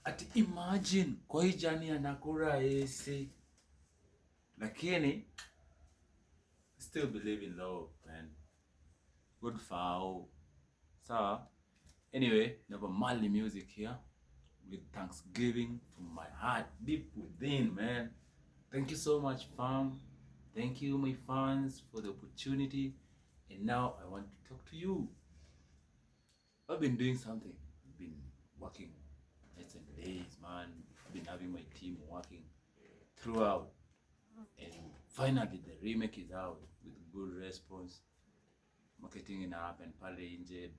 Ati imagine kwa hii jani anakura esi, lakini still believe in love, man. Good foul. So anyway, never Mali music here with Thanksgiving from my heart deep within, man. Thank you so much, fam. Thank you, my fans, for the opportunity. And now I want to talk to you. I've been doing something. I've been working nights and days, man. I've been having my team working throughout. And finally the remake is out with good response. Marketing ina happen pale nje,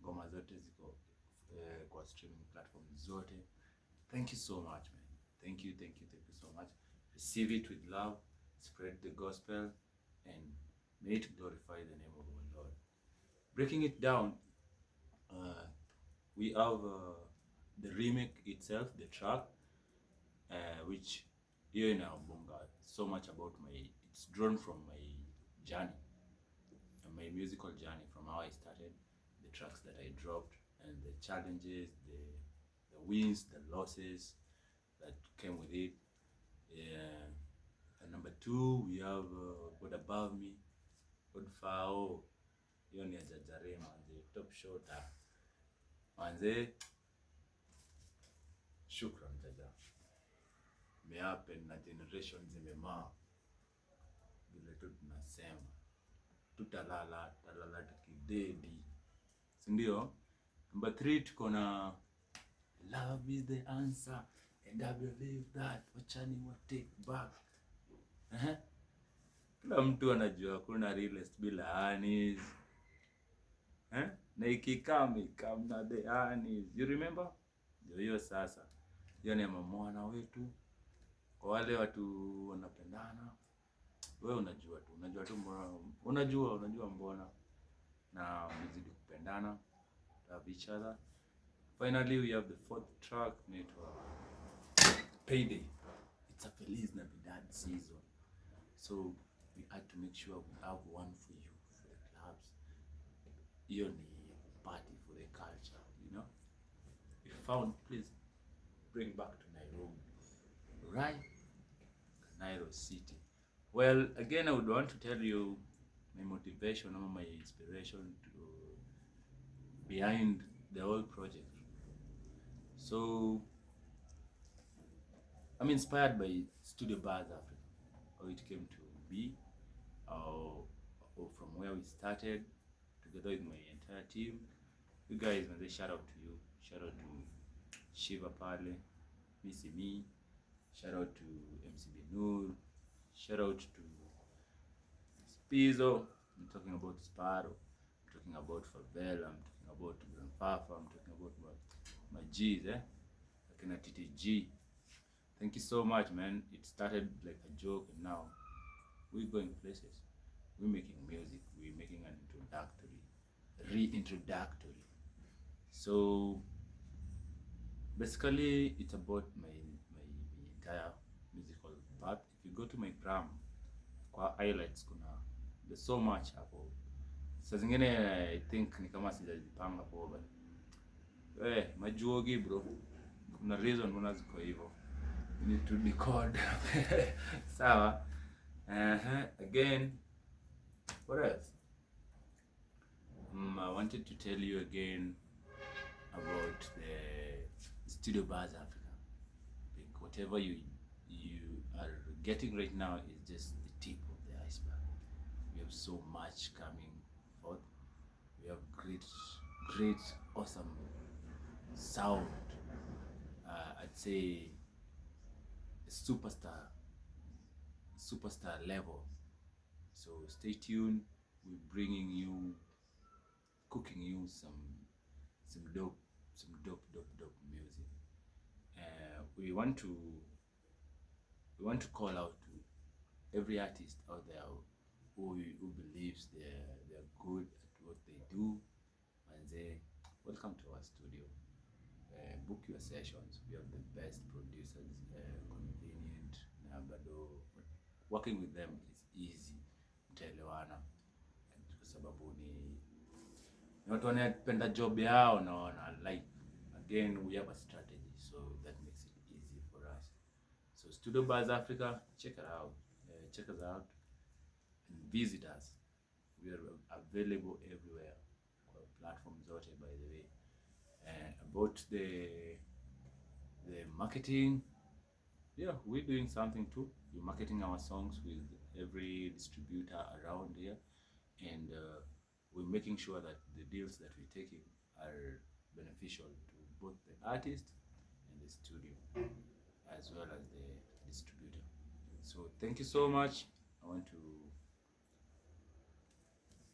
ngoma zote ziko kwa streaming platforms zote. Thank you so much, man. Thank you so much. Receive it with love, spread the gospel, and may it glorify the name of our Lord. Breaking it down, we have the remake itself, the track, which here in Bunga, so much about it's drawn from my journey, my musical journey, from how I started, the tracks that I dropped, and the challenges, the wins, the losses that came with it. Yeah. And number 2, we have God Above Me, God Fao, hiyo ni Jajare manze, top shota manze. Shukran Jaja, meapen na generation zimemaa vile tu tunasema, talala tukidedi, sindio? Number 3 tuko na love is the answer and I believe that, wachani wa take back. Kila mtu anajua kuna realist bila anis, na ikikami na the anis, you remember? Ndio hiyo sasa, hiyo ni mwana wetu. Kwa wale watu wanapendana, wewe unajua tu mbona, unajua mbona, na mzidi kupendana, love each other. Finally we have the 4th track, naitwa Payday. It's a Feliz Navidad season, so we had to make sure we have one for you, for the clubs. Hiyo ni party for the culture, you know. If found, please bring back to Nairobi, right? Nairobi City. Well, again, I would want to tell you my motivation or my inspiration behind the whole project. So I'm inspired by Studio Bars Africa, how it came to be, or from where we started together with my entire team. You guys, man, they shout out to you. Shout out to Shiva Pale, Missy Me. Shout out to MCB Noor. Shout out to Spizzo. I'm talking about Sparrow. I'm talking about Favela. I'm talking about Grandpapa. I'm talking about my G's, like a TTG. Thank you so much, man. It started like a joke, and now we're going places. We're making music. We're making an reintroductory. So basically, it's about my entire musical path. If you go to my gram, kwa highlights there's so much hapo. Saa zingine I think ni kama sijajipanga hapo, but majuogi bro, kuna reason mbona ziko hivyo. You need to decode. Sawa. Again, what else? I wanted to tell you again about the Studio Bars Africa. Like whatever you are getting right now is just the tip of the iceberg. We have so much coming forth. We have great, awesome sound. I'd say superstar level. So stay tuned. We're bringing you, cooking you some dope music. We want to call out to every artist out there who believes they're good at what they do, and they welcome to our studio. Book your sessions. We have the best producers, convenient, working with them is easy, mtaelewana, kwa sababu ni watu wanapenda job yao, naona. Like, again, we have a strategy, so that So Studio Buzz Africa, check it out. Check us out and visit us. We are available everywhere. Platforms out, by the way. About the marketing, yeah, we're doing something too. We're marketing our songs with every distributor around here, and we're making sure that the deals that we're taking are beneficial to both the artist and the studio, as well as the distributor. So thank you so much. I want to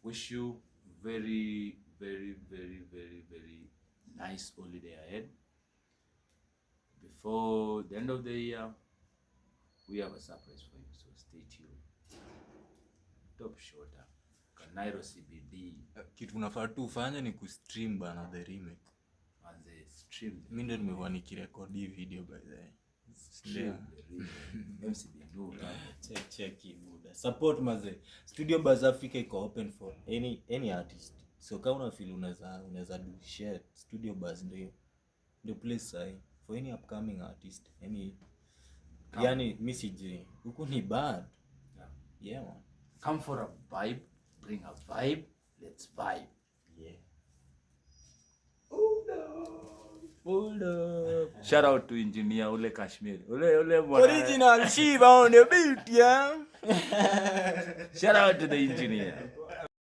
wish you very, very, very, very, very nice holiday ahead. Before the end of the year, we have a surprise for you, so stay tuned. Top Shota, Kanairo CBD. Kitu unafaa tu ufanye ni kustream bana the remake. And the stream. Mimi ndio nimekuwa nikirekodi hii video by the way. MCB check buda. Support maze. Studio Buzz Africa iko open for any artist. So kama una feel unaweza do share, Studio Buzz ndio place sai for any upcoming artist. Yani message huko ni bad. Yeah man. Come for a vibe, bring a vibe, let's vibe. Yeah. Hold up. Shout out to engineer Ule Kashmir. Ule original Shiva on the beat, yeah. Shout out to the engineer.